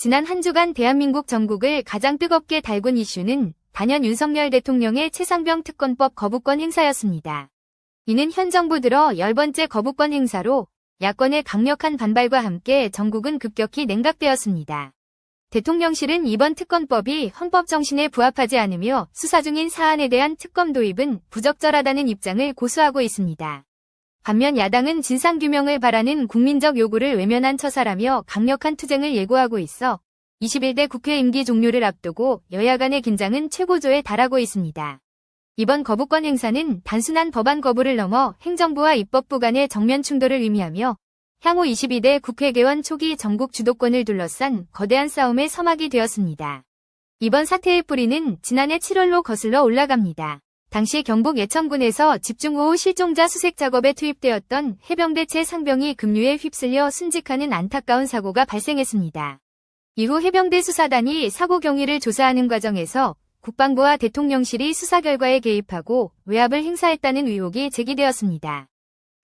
지난 한 주간 대한민국 전국을 가장 뜨겁게 달군 이슈는 단연 윤석열 대통령의 최상병 특검법 거부권 행사였습니다. 이는 현 정부 들어 10번째 거부권 행사로 야권의 강력한 반발과 함께 전국은 급격히 냉각되었습니다. 대통령실은 이번 특검법이 헌법 정신에 부합하지 않으며 수사 중인 사안에 대한 특검 도입은 부적절하다는 입장을 고수하고 있습니다. 반면 야당은 진상규명을 바라는 국민적 요구를 외면한 처사라며 강력한 투쟁을 예고하고 있어 21대 국회 임기 종료를 앞두고 여야 간의 긴장은 최고조에 달하고 있습니다. 이번 거부권 행사는 단순한 법안 거부를 넘어 행정부와 입법부 간의 정면 충돌을 의미하며 향후 22대 국회 개원 초기 전국 주도권을 둘러싼 거대한 싸움의 서막이 되었습니다. 이번 사태의 뿌리는 지난해 7월로 거슬러 올라갑니다. 당시 경북 예천군에서 집중호우 실종자 수색 작업에 투입되었던 해병대 최상병이 급류에 휩쓸려 순직하는 안타까운 사고가 발생했습니다. 이후 해병대 수사단이 사고 경위를 조사하는 과정에서 국방부와 대통령실이 수사 결과에 개입하고 외압을 행사했다는 의혹이 제기되었습니다.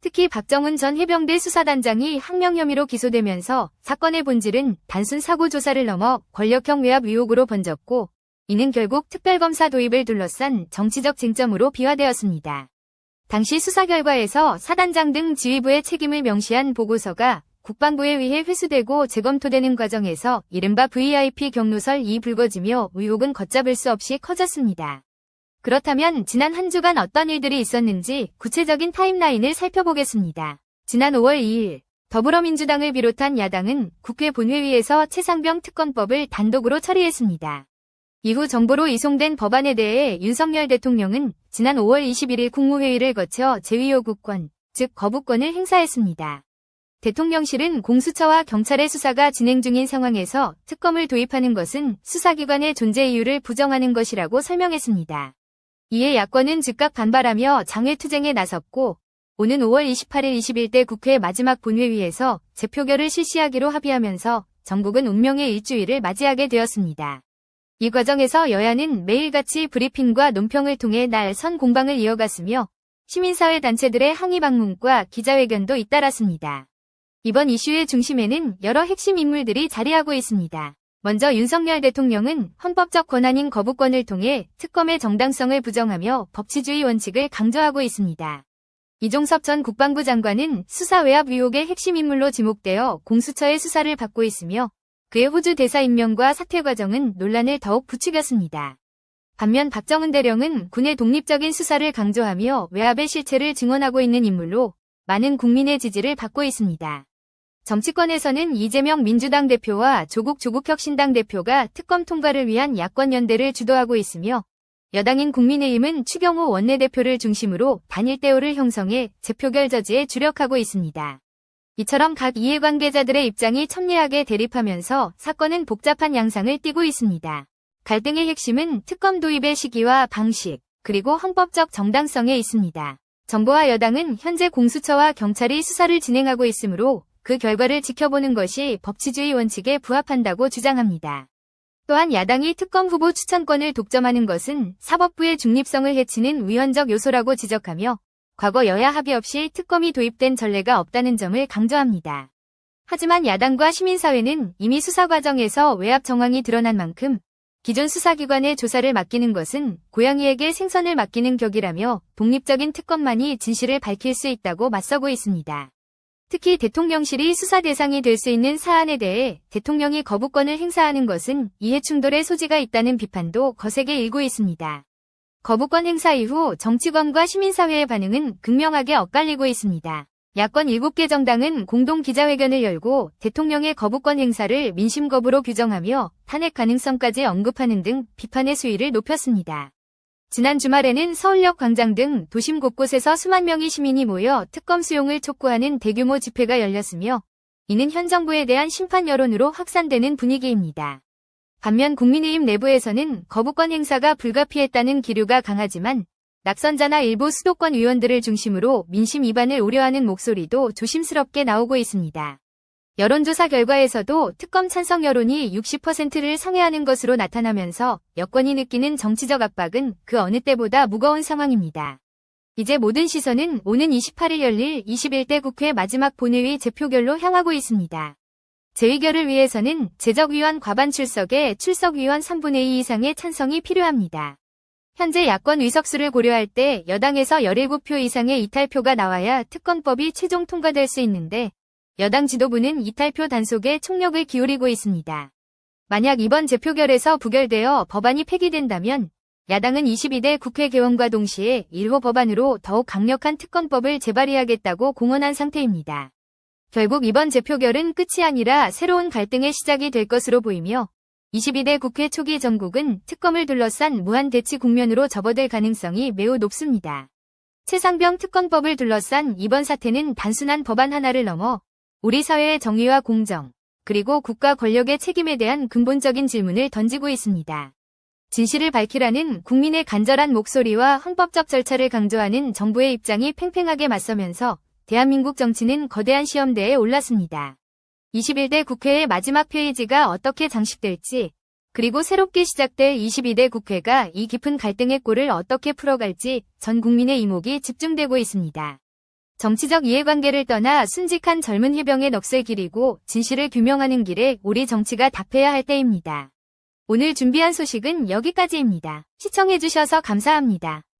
특히 박정훈 전 해병대 수사단장이 항명 혐의로 기소되면서 사건의 본질은 단순 사고 조사를 넘어 권력형 외압 의혹으로 번졌고 이는 결국 특별검사 도입을 둘러싼 정치적 쟁점으로 비화되었습니다. 당시 수사 결과에서 사단장 등 지휘부의 책임을 명시한 보고서가 국방부에 의해 회수되고 재검토되는 과정에서 이른바 VIP 경로설이 불거지며 의혹은 걷잡을 수 없이 커졌습니다. 그렇다면 지난 한 주간 어떤 일들이 있었는지 구체적인 타임라인을 살펴보겠습니다. 지난 5월 2일 더불어민주당을 비롯한 야당은 국회 본회의에서 최상병 특검법을 단독으로 처리했습니다. 이후 정부로 이송된 법안에 대해 윤석열 대통령은 지난 5월 21일 국무회의를 거쳐 재의요구권, 즉 거부권을 행사했습니다. 대통령실은 공수처와 경찰의 수사가 진행 중인 상황에서 특검을 도입하는 것은 수사기관의 존재 이유를 부정하는 것이라고 설명했습니다. 이에 야권은 즉각 반발하며 장외투쟁에 나섰고 오는 5월 28일 21대 국회 마지막 본회의에서 재표결을 실시하기로 합의하면서 전국은 운명의 일주일을 맞이하게 되었습니다. 이 과정에서 여야는 매일같이 브리핑과 논평을 통해 날선 공방을 이어갔으며 시민사회 단체들의 항의 방문과 기자회견도 잇따랐습니다. 이번 이슈의 중심에는 여러 핵심 인물들이 자리하고 있습니다. 먼저 윤석열 대통령은 헌법적 권한인 거부권을 통해 특검의 정당성을 부정하며 법치주의 원칙을 강조하고 있습니다. 이종섭 전 국방부 장관은 수사 외압 의혹의 핵심 인물로 지목되어 공수처의 수사를 받고 있으며 그의 호주 대사 임명과 사퇴 과정은 논란을 더욱 부추겼습니다. 반면 박정훈 대령은 군의 독립적인 수사를 강조하며 외압의 실체를 증언하고 있는 인물로 많은 국민의 지지를 받고 있습니다. 정치권에서는 이재명 민주당 대표와 조국 조국혁신당 대표가 특검 통과를 위한 야권 연대를 주도하고 있으며 여당인 국민의힘은 추경호 원내대표를 중심으로 단일 대오를 형성해 재표결 저지에 주력하고 있습니다. 이처럼 각 이해관계자들의 입장이 첨예하게 대립하면서 사건은 복잡한 양상을 띠고 있습니다. 갈등의 핵심은 특검 도입의 시기와 방식, 그리고 헌법적 정당성에 있습니다. 정부와 여당은 현재 공수처와 경찰이 수사를 진행하고 있으므로 그 결과를 지켜보는 것이 법치주의 원칙에 부합한다고 주장합니다. 또한 야당이 특검 후보 추천권을 독점하는 것은 사법부의 중립성을 해치는 위헌적 요소라고 지적하며 과거 여야 합의 없이 특검이 도입된 전례가 없다는 점을 강조합니다. 하지만 야당과 시민사회는 이미 수사 과정에서 외압 정황이 드러난 만큼 기존 수사기관에 조사를 맡기는 것은 고양이에게 생선을 맡기는 격이라며 독립적인 특검만이 진실을 밝힐 수 있다고 맞서고 있습니다. 특히 대통령실이 수사 대상이 될 수 있는 사안에 대해 대통령이 거부권을 행사하는 것은 이해충돌의 소지가 있다는 비판도 거세게 일고 있습니다. 거부권 행사 이후 정치권과 시민사회의 반응은 극명하게 엇갈리고 있습니다. 야권 7개 정당은 공동 기자회견을 열고 대통령의 거부권 행사를 민심 거부로 규정하며 탄핵 가능성까지 언급하는 등 비판의 수위를 높였습니다. 지난 주말에는 서울역 광장 등 도심 곳곳에서 수만 명의 시민이 모여 특검 수용을 촉구하는 대규모 집회가 열렸으며 이는 현 정부에 대한 심판 여론으로 확산되는 분위기입니다. 반면 국민의힘 내부에서는 거부권 행사가 불가피했다는 기류가 강하지만 낙선자나 일부 수도권 의원들을 중심으로 민심 위반을 우려하는 목소리도 조심스럽게 나오고 있습니다. 여론조사 결과에서도 특검 찬성 여론이 60%를 상회하는 것으로 나타나면서 여권이 느끼는 정치적 압박은 그 어느 때보다 무거운 상황입니다. 이제 모든 시선은 오는 28일 열릴 21대 국회 마지막 본회의 재표결로 향하고 있습니다. 재의결을 위해서는 재적위원 과반 출석에 출석위원 3분의 2 이상의 찬성이 필요합니다. 현재 야권 의석수를 고려할 때 여당에서 17표 이상의 이탈표가 나와야 특검법이 최종 통과될 수 있는데 여당 지도부는 이탈표 단속에 총력을 기울이고 있습니다. 만약 이번 재표결에서 부결되어 법안이 폐기된다면 야당은 22대 국회 개원과 동시에 1호 법안으로 더욱 강력한 특검법을 재발의하겠다고 공언한 상태입니다. 결국 이번 재표결은 끝이 아니라 새로운 갈등의 시작이 될 것으로 보이며 22대 국회 초기 전국은 특검을 둘러싼 무한 대치 국면으로 접어들 가능성이 매우 높습니다. 최상병 특검법을 둘러싼 이번 사태는 단순한 법안 하나를 넘어 우리 사회의 정의와 공정, 그리고 국가 권력의 책임에 대한 근본적인 질문을 던지고 있습니다. 진실을 밝히라는 국민의 간절한 목소리와 헌법적 절차를 강조하는 정부의 입장이 팽팽하게 맞서면서 대한민국 정치는 거대한 시험대에 올랐습니다. 21대 국회의 마지막 페이지가 어떻게 장식될지, 그리고 새롭게 시작될 22대 국회가 이 깊은 갈등의 꼴을 어떻게 풀어갈지 전 국민의 이목이 집중되고 있습니다. 정치적 이해관계를 떠나 순직한 젊은 해병의 넋을 기리고 진실을 규명하는 길에 우리 정치가 답해야 할 때입니다. 오늘 준비한 소식은 여기까지입니다. 시청해주셔서 감사합니다.